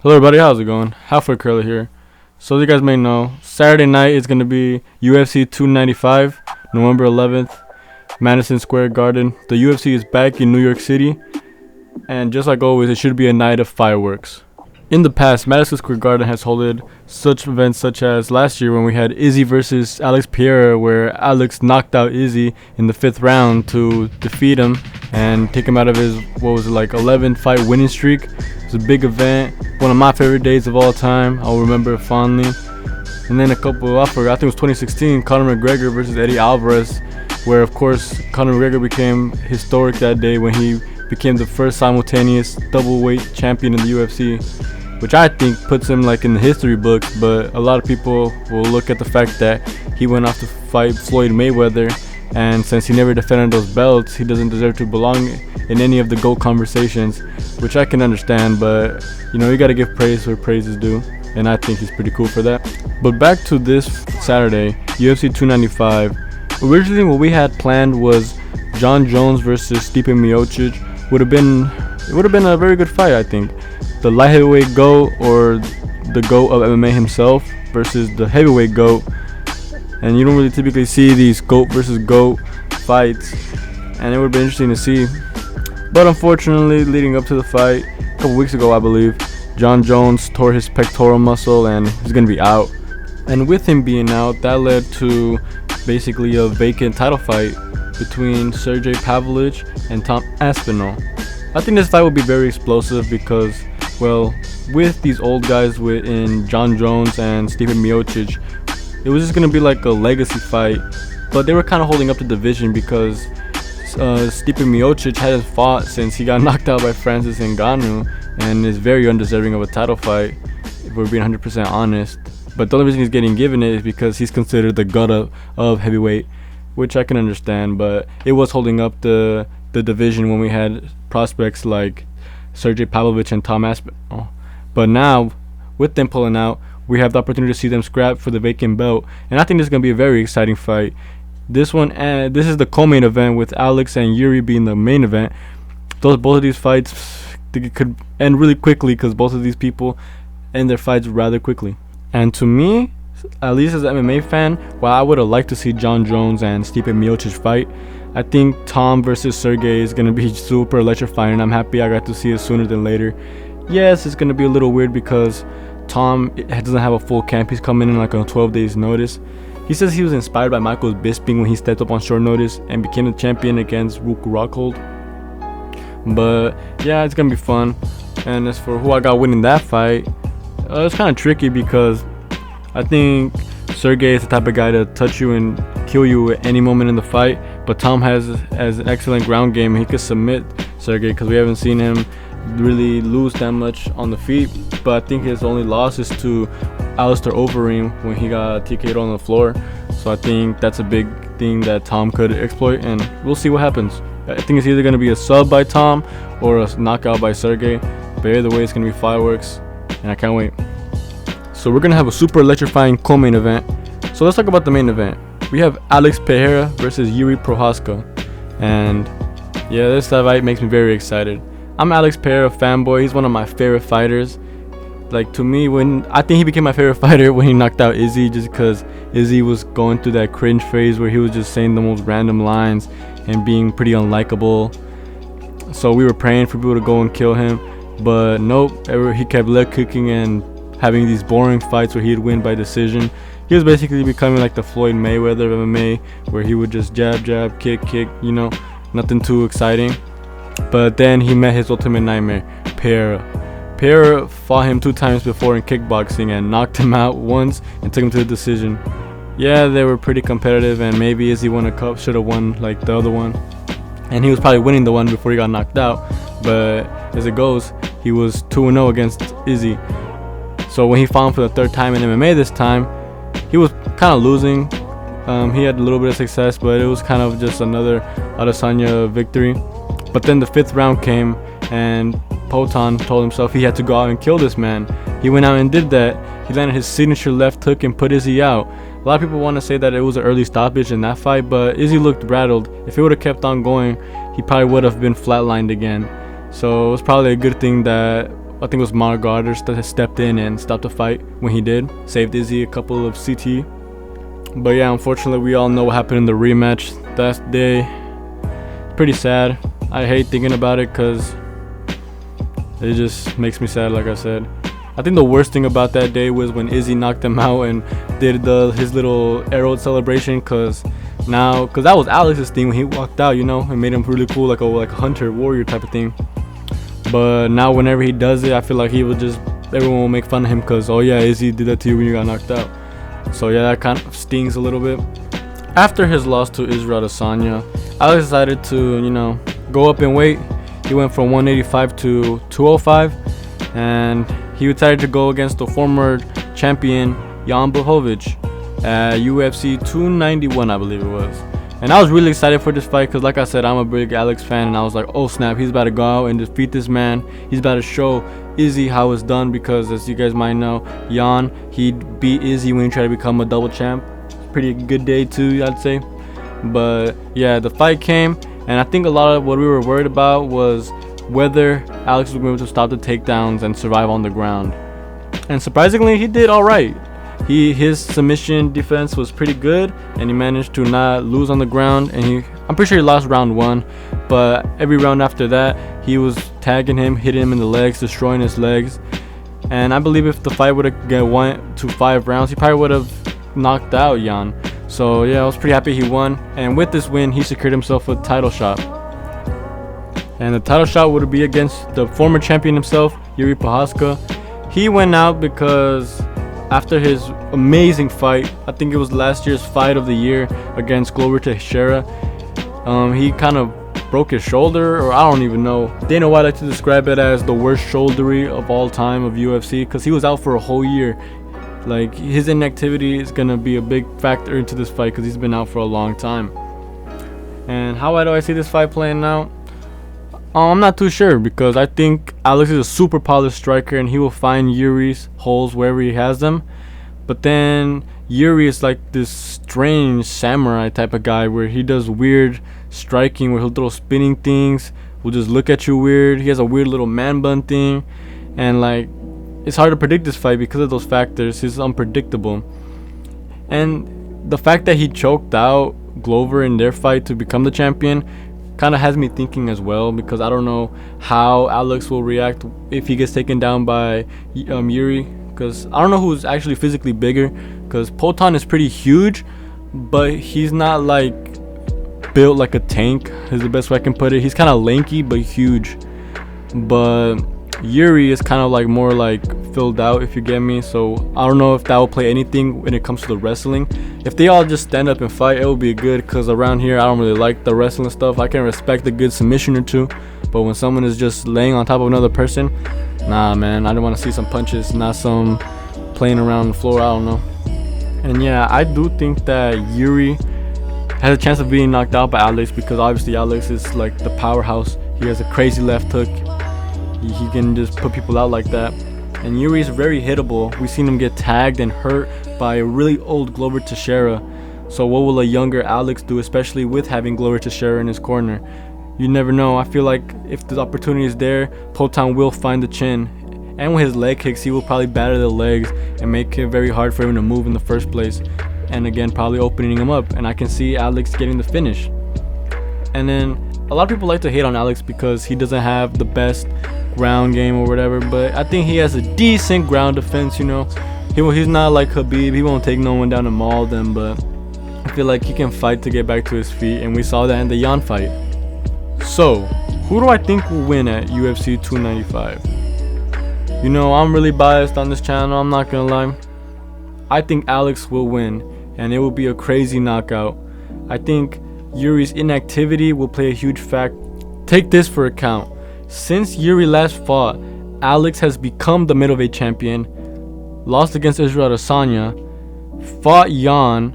Hello everybody, how's it going? Halfway Curly here. So as you guys may know, Saturday night is going to be UFC 295, November 11th, Madison Square Garden. The UFC is back in New York City, and just like always, it should be a night of fireworks. In the past, Madison Square Garden has hosted such events such as last year when we had Izzy versus Alex Pereira, where Alex knocked out Izzy in the 5th round to defeat him and take him out of his, 11 fight winning streak. It was a big event, one of my favorite days of all time. I'll remember it fondly. And then I think it was 2016, Conor McGregor versus Eddie Alvarez, where of course Conor McGregor became historic that day when he became the first simultaneous double-weight champion in the UFC, which I think puts him in the history books. But a lot of people will look at the fact that he went off to fight Floyd Mayweather, and since he never defended those belts, he doesn't deserve to belong in any of the GOAT conversations, which I can understand. But you gotta give praise where praise is due, and I think he's pretty cool for that. But back to this Saturday, UFC 295. Originally what we had planned was Jon Jones versus Stipe Miocic. It would have been a very good fight, I think. The light heavyweight GOAT, or the GOAT of MMA himself, versus the heavyweight GOAT. And you don't really typically see these GOAT versus GOAT fights, and it would be interesting to see. But unfortunately, leading up to the fight, a couple weeks ago I believe, Jon Jones tore his pectoral muscle and he's going to be out. And with him being out, that led to basically a vacant title fight between Sergey Pavlovich and Tom Aspinall. I think this fight will be very explosive because, with these old guys in Jon Jones and Stipe Miocic, it was just going to be like a legacy fight. But they were kind of holding up the division because Stipe Miocic hadn't fought since he got knocked out by Francis Ngannou, and is very undeserving of a title fight, if we're being 100% honest. But the only reason he's getting given it is because he's considered the god of heavyweight, which I can understand. But it was holding up the division when we had prospects like Sergey Pavlovich and Tom Aspinall. But now, with them pulling out, we have the opportunity to see them scrap for the vacant belt, and I think this is going to be a very exciting fight. This is the co-main event, with Alex and Yuri being the main event. Both of these fights could end really quickly because both of these people end their fights rather quickly. And to me, at least as an MMA fan, while I would have liked to see Jon Jones and Stipe Miocic fight, I think Tom versus Sergey is going to be super electrifying, and I'm happy I got to see it sooner than later. Yes, it's going to be a little weird because Tom doesn't have a full camp. He's coming in on 12 days notice. He says he was inspired by Michael Bisping when he stepped up on short notice and became the champion against Luke Rockhold. But yeah, it's going to be fun. And as for who I got winning that fight, it's kind of tricky because I think Sergey is the type of guy to touch you and kill you at any moment in the fight. But Tom has an excellent ground game, and he could submit Sergey because we haven't seen him really lose that much on the feet. But I think his only loss is to Alistair Overeem when he got TK'd on the floor. So I think that's a big thing that Tom could exploit, and we'll see what happens. I think it's either going to be a sub by Tom or a knockout by Sergey. But either way, it's going to be fireworks, and I can't wait. So we're going to have a super electrifying co-main event. So let's talk about the main event. We have Alex Pereira versus Yuri Prochazka. And yeah, this fight makes me very excited. I'm Alex Pereira fanboy. He's one of my favorite fighters. To me, I think he became my favorite fighter when he knocked out Izzy, just because Izzy was going through that cringe phase where he was just saying the most random lines and being pretty unlikable. So we were praying for people to go and kill him, but nope. He kept leg kicking and having these boring fights where he'd win by decision. He was basically becoming like the Floyd Mayweather of MMA, where he would just jab, kick, nothing too exciting. But then he met his ultimate nightmare, Pereira. Pereira fought him 2 times before in kickboxing and knocked him out once and took him to the decision. Yeah, they were pretty competitive, and maybe Izzy won a cup, should have won the other one. And he was probably winning the one before he got knocked out. But as it goes, he was 2-0 against Izzy. So when he fought him for the 3rd time in MMA this time, he was kind of losing. He had a little bit of success, but it was kind of just another Adesanya victory. But then the 5th round came, and Poatan told himself he had to go out and kill this man. He went out and did that. He landed his signature left hook and put Izzy out. A lot of people want to say that it was an early stoppage in that fight, but Izzy looked rattled. If it would have kept on going, he probably would have been flatlined again. So it was probably a good thing that I think it was Mark Goddard that stepped in and stopped the fight when he did. Saved Izzy a couple of CT. But yeah, unfortunately, we all know what happened in the rematch that day. Pretty sad. I hate thinking about it because it just makes me sad, like I said. I think the worst thing about that day was when Izzy knocked him out and did his little arrow celebration, because that was Alex's thing when he walked out, you know. It made him really cool, like a hunter, warrior type of thing. But now whenever he does it, I feel like everyone will make fun of him because, oh yeah, Izzy did that to you when you got knocked out. So yeah, that kind of stings a little bit. After his loss to Israel Adesanya, Alex decided to, go up in weight. He went from 185 to 205, and he decided to go against the former champion Jan Blachowicz at UFC 291, I believe it was. And I was really excited for this fight because, like I said, I'm a big Alex fan, and I was like, oh snap, he's about to go out and defeat this man. He's about to show Izzy how it's done, because as you guys might know, Jan, he beat Izzy when he tried to become a double champ. Pretty good day too, I'd say. But yeah, the fight came, and I think a lot of what we were worried about was whether Alex was going to stop the takedowns and survive on the ground. And surprisingly, he did all right. His submission defense was pretty good, and he managed to not lose on the ground. And I'm pretty sure he lost round 1, but every round after that, he was tagging him, hitting him in the legs, destroying his legs. And I believe if the fight would have went to 5 rounds, he probably would have knocked out Jan. So yeah, I was pretty happy he won. And with this win, he secured himself a title shot. And the title shot would be against the former champion himself, Jiri Prochazka. He went out because after his amazing fight, I think it was last year's fight of the year against Glover Teixeira, he kind of broke his shoulder, or I don't even know. Dana White liked to describe it as the worst shouldery of all time of UFC, because he was out for a whole year. Like, his inactivity is going to be a big factor into this fight because he's been out for a long time. And how do I see this fight playing out? I'm not too sure, because I think Alex is a super polished striker and he will find Yuri's holes wherever he has them. But then Yuri is like this strange samurai type of guy where he does weird striking, where he'll throw spinning things, will just look at you weird. He has a weird little man bun thing, and like, it's hard to predict this fight because of those factors. He's unpredictable. And the fact that he choked out Glover in their fight to become the champion kind of has me thinking as well, because I don't know how Alex will react if he gets taken down by Yuri, because I don't know who's actually physically bigger, because Poatan is pretty huge, but he's not like built like a tank is the best way I can put it. He's kind of lanky but huge, but Yuri is kind of like more like filled out, if you get me. So I don't know if that will play anything when it comes to the wrestling. If they all just stand up and fight, it will be good, because around here I don't really like the wrestling stuff. I can respect a good submission or two, but when someone is just laying on top of another person, nah man, I don't want to see some punches, not some playing around the floor. I don't know. And yeah, I do think that Yuri has a chance of being knocked out by Alex, because obviously Alex is like the powerhouse. He has a crazy left hook. He can just put people out like that. And Yuri is very hittable. We've seen him get tagged and hurt by a really old Glover Teixeira. So what will a younger Alex do, especially with having Glover Teixeira in his corner? You never know. I feel like if the opportunity is there, Poatan will find the chin. And with his leg kicks, he will probably batter the legs and make it very hard for him to move in the first place. And again, probably opening him up. And I can see Alex getting the finish. And then a lot of people like to hate on Alex because he doesn't have the best ground game or whatever, but I think he has a decent ground defense. He's not like Khabib. He won't take no one down and maul them, but I feel like he can fight to get back to his feet, and we saw that in the Jan fight. So who do I think will win at UFC 295? I'm really biased on this channel, I'm not gonna lie. I think Alex will win, and it will be a crazy knockout. I think Yuri's inactivity will play a huge factor. Take this for account. Since Yuri last fought, Alex has become the middleweight champion, lost against Israel Adesanya, fought Jan,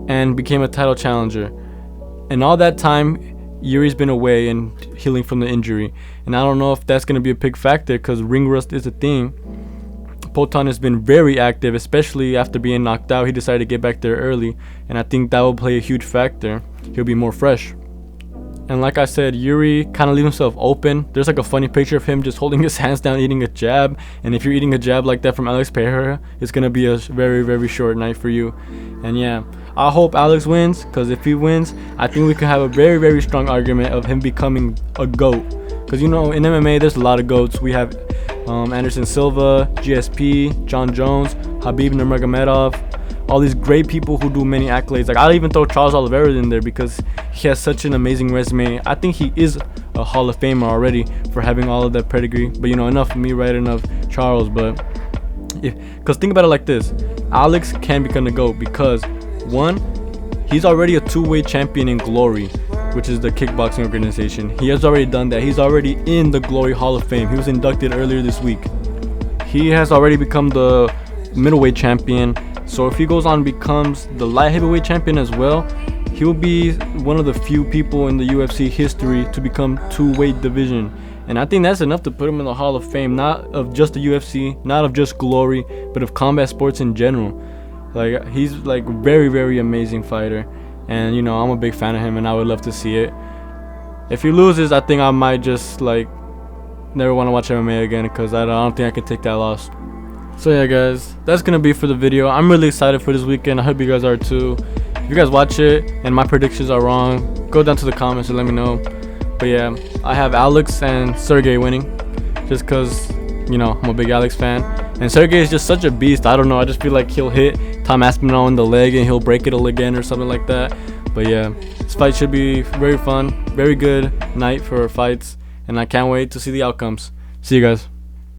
and became a title challenger. And all that time, Yuri's been away and healing from the injury. And I don't know if that's going to be a big factor, because ring rust is a thing. Poatan has been very active, especially after being knocked out. He decided to get back there early, and I think that will play a huge factor. He'll be more fresh. And like I said, Yuri kind of leaves himself open. There's like a funny picture of him just holding his hands down, eating a jab. And if you're eating a jab like that from Alex Pereira, it's going to be a very, very short night for you. And yeah, I hope Alex wins, because if he wins, I think we could have a very, very strong argument of him becoming a GOAT. Because, you know, in MMA, there's a lot of GOATs. We have Anderson Silva, GSP, John Jones, Khabib Nurmagomedov, all these great people who do many accolades. Like, I'll even throw Charles Oliveira in there because he has such an amazing resume. I think he is a Hall of Famer already for having all of that pedigree. But, you know, enough of me writing of Charles. But because think about it like this, Alex can become the GOAT because, one, he's already a two-weight champion in Glory, which is the kickboxing organization. He has already done that. He's already in the Glory Hall of Fame. He was inducted earlier this week. He has already become the middleweight champion. So if he goes on and becomes the light heavyweight champion as well, he will be one of the few people in the UFC history to become two-weight division. And I think that's enough to put him in the Hall of Fame, not of just the UFC, not of just Glory, but of combat sports in general. Like, he's like very, very amazing fighter. And, you know, I'm a big fan of him, and I would love to see it. If he loses, I think I might just like never want to watch MMA again, because I don't think I can take that loss. So yeah, guys, that's gonna be for the video. I'm really excited for this weekend. I hope you guys are too. If you guys watch it and my predictions are wrong, go down to the comments and let me know. But yeah, I have Alex and Sergey winning, just because, you know, I'm a big Alex fan. And Sergey is just such a beast. I don't know, I just feel like he'll hit Tom Aspinall in the leg and he'll break it again or something like that. But yeah, this fight should be very fun, very good night for fights, and I can't wait to see the outcomes. See you guys.